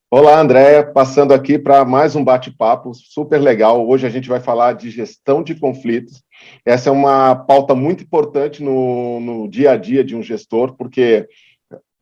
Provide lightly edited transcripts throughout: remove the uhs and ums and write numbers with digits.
Olá, Andréia, passando aqui para mais um bate-papo super legal. Hoje a gente vai falar de gestão de conflitos. Essa é uma pauta muito importante no dia a dia de um gestor, porque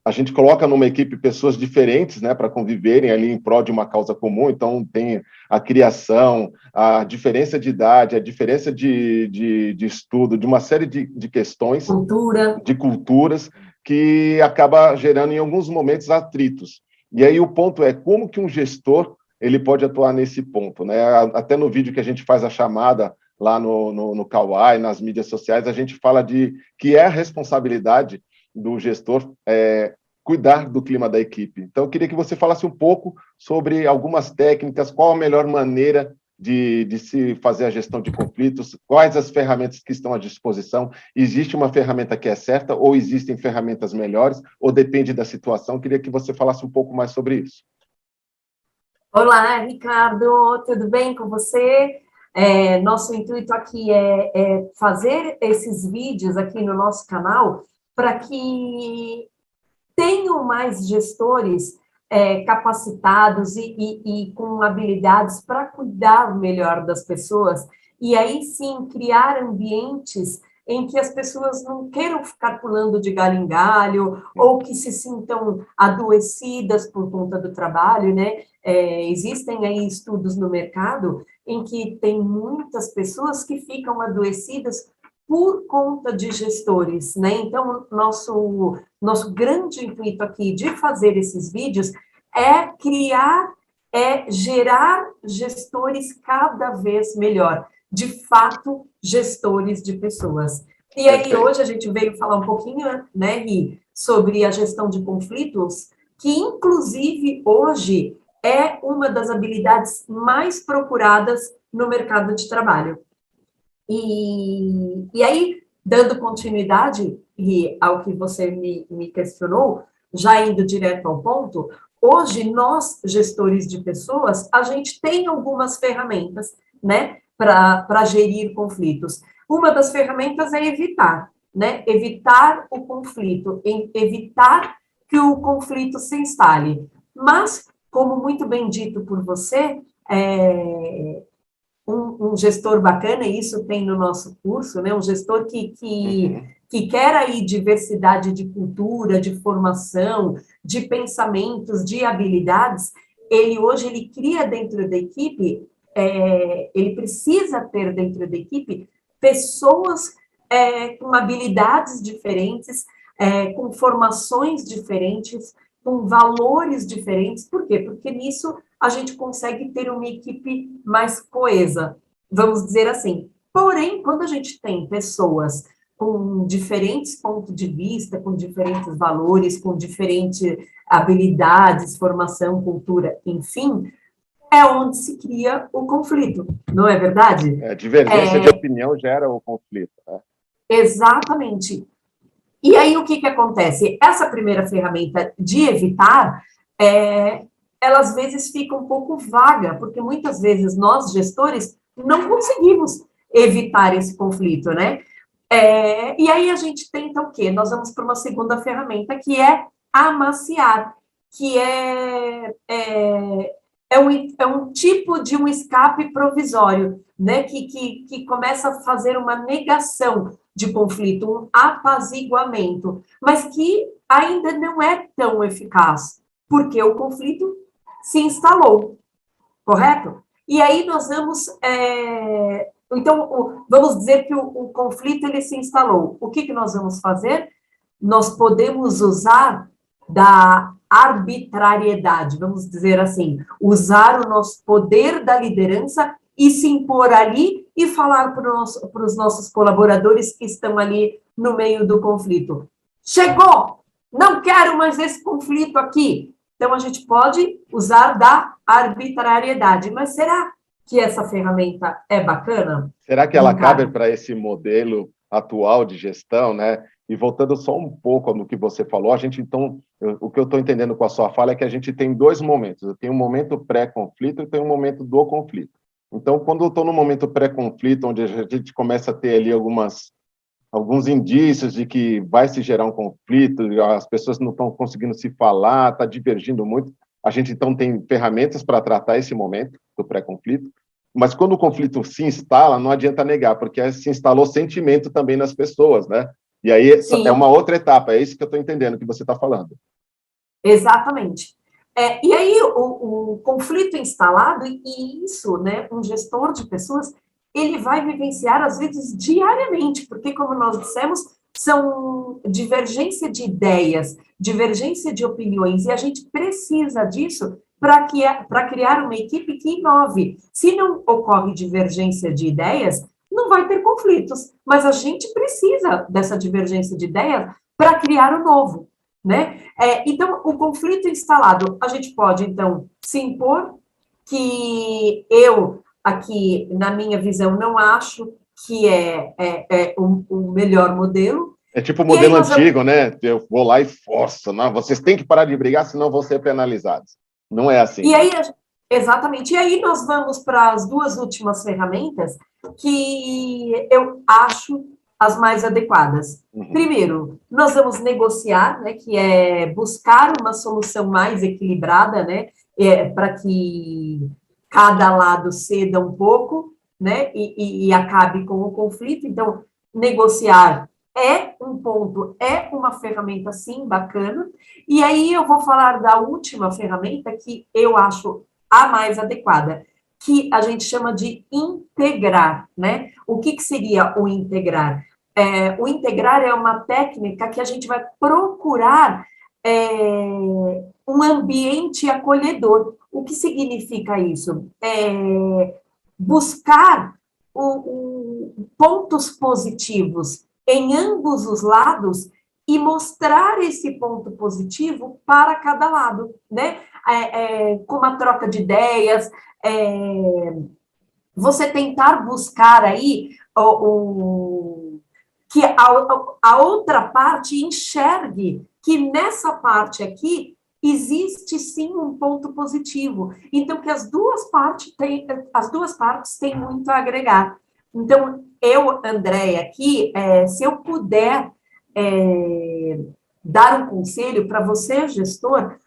a gente coloca numa equipe pessoas diferentes, né, para conviverem ali em prol de uma causa comum. Então, tem a criação, a diferença de idade, a diferença de estudo, de uma série de questões, Cultura. de culturas, que acaba gerando, em alguns momentos, atritos. E aí o ponto é como que um gestor ele pode atuar nesse ponto, né? Até no vídeo que a gente faz a chamada lá no Kawai, nas mídias sociais, a gente fala de que é a responsabilidade do gestor cuidar do clima da equipe. Então, eu queria que você falasse um pouco sobre algumas técnicas, qual a melhor maneira de se fazer a gestão de conflitos, quais as ferramentas que estão à disposição, existe uma ferramenta que é certa ou existem ferramentas melhores, ou depende da situação? Eu queria que você falasse um pouco mais sobre isso. Olá, Ricardo, tudo bem com você? Nosso intuito aqui é fazer esses vídeos aqui no nosso canal para que tenham mais gestores capacitados e com habilidades para cuidar melhor das pessoas e aí sim criar ambientes em que as pessoas não queiram ficar pulando de galho em galho ou que se sintam adoecidas por conta do trabalho, né? Existem aí estudos no mercado em que tem muitas pessoas que ficam adoecidas por conta de gestores, né? Então, nosso grande intuito aqui de fazer esses vídeos é criar, gerar gestores cada vez melhor, de fato, gestores de pessoas. E aí, Perfeito. hoje, a gente veio falar um pouquinho, né, Gui, sobre a gestão de conflitos, que, inclusive, hoje é uma das habilidades mais procuradas no mercado de trabalho. E aí, dando continuidade ao que você me questionou, já indo direto ao ponto, hoje nós, gestores de pessoas, a gente tem algumas ferramentas, né, para gerir conflitos. Uma das ferramentas é evitar, né, evitar o conflito, evitar que o conflito se instale. Mas, como muito bem dito por você, um gestor bacana, e isso tem no nosso curso, né? Um gestor Uhum. que quer aí diversidade de cultura, de formação, de pensamentos, de habilidades, ele hoje ele cria dentro da equipe, ele precisa ter dentro da equipe pessoas com habilidades diferentes, com formações diferentes, com valores diferentes. Por quê? Porque nisso a gente consegue ter uma equipe mais coesa, vamos dizer assim. Porém, quando a gente tem pessoas com diferentes pontos de vista, com diferentes valores, com diferentes habilidades, formação, cultura, enfim, é onde se cria o conflito, não é verdade? Divergência de opinião gera o conflito, né? Exatamente. E aí, o que, que acontece? Essa primeira ferramenta de evitar, ela às vezes fica um pouco vaga, porque muitas vezes nós, gestores, não conseguimos evitar esse conflito, né? E aí a gente tenta o quê? Nós vamos para uma segunda ferramenta, que é amaciar, que é um tipo de um escape provisório, né? Que começa a fazer uma negação de conflito, um apaziguamento, mas que ainda não é tão eficaz, porque o conflito se instalou, correto? E aí nós vamos, então, vamos dizer que o conflito ele se instalou. O que, que nós vamos fazer? Nós podemos usar da arbitrariedade, vamos dizer assim, usar o nosso poder da liderança e se impor ali e falar para os nossos colaboradores que estão ali no meio do conflito. Chegou! Não quero mais esse conflito aqui. Então, a gente pode usar da arbitrariedade, mas será que essa ferramenta é bacana? Será que ela cabe Ricardo? para esse modelo atual de gestão, né? E voltando só um pouco no que você falou, a gente então, o que eu estou entendendo com a sua fala é que a gente tem dois momentos. Eu tenho um momento pré-conflito e tenho um momento do conflito. Então, quando eu estou no momento pré-conflito, onde a gente começa a ter ali alguns indícios de que vai se gerar um conflito, as pessoas não estão conseguindo se falar, está divergindo muito, a gente então tem ferramentas para tratar esse momento do pré-conflito, mas quando o conflito se instala, não adianta negar, porque se instalou sentimento também nas pessoas, né? E aí é Sim, uma outra etapa, é isso que eu estou entendendo que você está falando. exatamente. E aí, o conflito instalado, e isso, né, um gestor de pessoas, ele vai vivenciar, às vezes, diariamente, porque, como nós dissemos, são divergência de ideias, divergência de opiniões, e a gente precisa disso para criar uma equipe que inove. Se não ocorre divergência de ideias, não vai ter conflitos, mas a gente precisa dessa divergência de ideias para criar o novo, né? Então, o conflito instalado, a gente pode, então, se impor que eu, aqui, na minha visão, não acho que é o melhor modelo. É tipo o E aí modelo nós vamos... antigo, né? Eu vou lá e forço, não, vocês têm que parar de brigar, senão vão ser penalizados. Não é assim, E né? aí, exatamente, e aí nós vamos para as duas últimas ferramentas que eu acho as mais adequadas. Uhum. Primeiro, nós vamos negociar, né, que é buscar uma solução mais equilibrada, né, para que cada lado ceda um pouco, né, e acabe com o conflito. Então, negociar é um ponto, é uma ferramenta, sim, bacana. E aí eu vou falar da última ferramenta que eu acho a mais adequada, que a gente chama de integrar, né? O que seria o integrar? O integrar é uma técnica que a gente vai procurar um ambiente acolhedor. O que significa isso? Buscar pontos positivos em ambos os lados e mostrar esse ponto positivo para cada lado, né? Com uma troca de ideias, você tentar buscar aí que a outra parte enxergue que nessa parte aqui existe sim um ponto positivo. Então, que as duas partes têm muito a agregar. Então, eu, Andréia, aqui, se eu puder dar um conselho para você, gestor,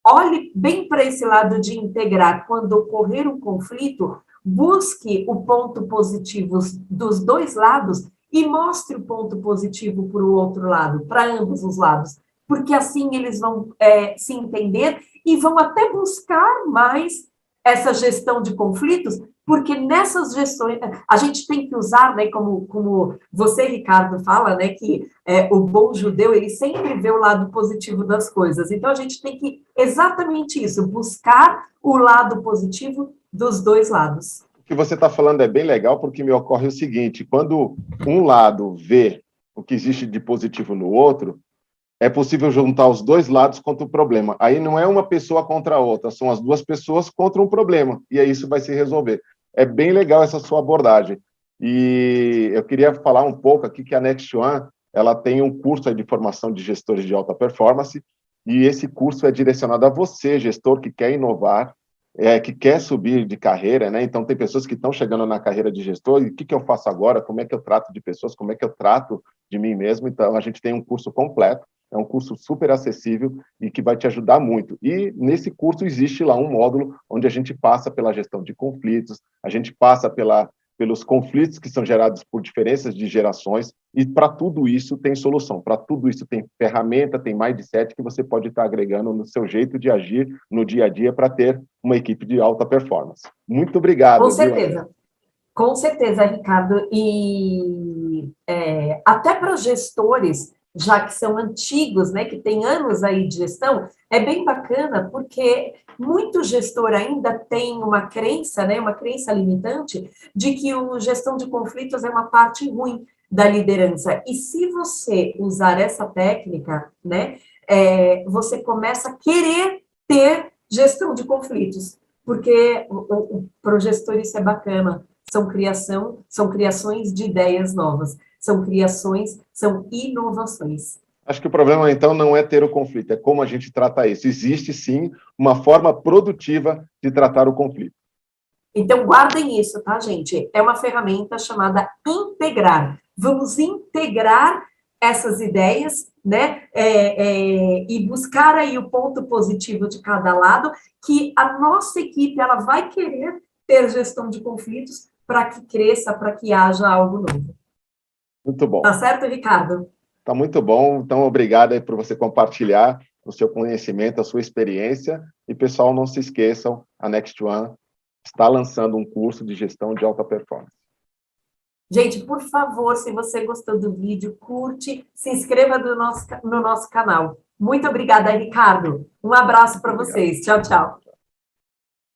olhe bem para esse lado de integrar. Quando ocorrer um conflito, busque o ponto positivo dos dois lados e mostre o ponto positivo para o outro lado, para ambos os lados, porque assim eles vão se entender e vão até buscar mais essa gestão de conflitos, porque nessas gestões, a gente tem que usar, né, como você, Ricardo, fala, né, que o bom judeu, ele sempre vê o lado positivo das coisas. Então, a gente tem que, exatamente isso, buscar o lado positivo dos dois lados. O que você está falando é bem legal, porque me ocorre o seguinte: quando um lado vê o que existe de positivo no outro, é possível juntar os dois lados contra o problema. Aí não é uma pessoa contra a outra, são as duas pessoas contra um problema, e aí isso vai se resolver. É bem legal essa sua abordagem. E eu queria falar um pouco aqui que a Next One, ela tem um curso de formação de gestores de alta performance, e esse curso é direcionado a você, gestor que quer inovar, que quer subir de carreira, né? Então, tem pessoas que estão chegando na carreira de gestor, e o que eu faço agora? Como é que eu trato de pessoas? Como é que eu trato de mim mesmo? Então, a gente tem um curso completo, é um curso super acessível e que vai te ajudar muito. E nesse curso existe lá um módulo onde a gente passa pela gestão de conflitos, a gente passa pelos conflitos que são gerados por diferenças de gerações, e para tudo isso tem solução, para tudo isso tem ferramenta, tem mindset que você pode estar agregando no seu jeito de agir no dia a dia para ter uma equipe de alta performance. Muito Com obrigado, viu, André? certeza. Com certeza, Ricardo. E até para gestores, já que são antigos, né, que têm anos aí de gestão, é bem bacana, porque muito gestor ainda tem uma crença, né, uma crença limitante, de que o gestão de conflitos é uma parte ruim da liderança. E se você usar essa técnica, né, você começa a querer ter gestão de conflitos, porque para o gestor isso é bacana. São criações de ideias novas, são criações, são inovações. Acho que o problema, então, não é ter o conflito, é como a gente trata isso. Existe, sim, uma forma produtiva de tratar o conflito. Então, guardem isso, tá, gente? É uma ferramenta chamada integrar. Vamos integrar essas ideias né? E buscar aí o ponto positivo de cada lado, que a nossa equipe ela vai querer ter gestão de conflitos para que cresça, para que haja algo novo. Muito bom. Tá certo, Ricardo? Tá muito bom. Então, obrigado aí por você compartilhar o seu conhecimento, a sua experiência. E, pessoal, não se esqueçam, a Next One está lançando um curso de gestão de alta performance. Gente, por favor, se você gostou do vídeo, curte, se inscreva no nosso canal. Muito obrigada, Ricardo. Um abraço para vocês. Tchau, tchau.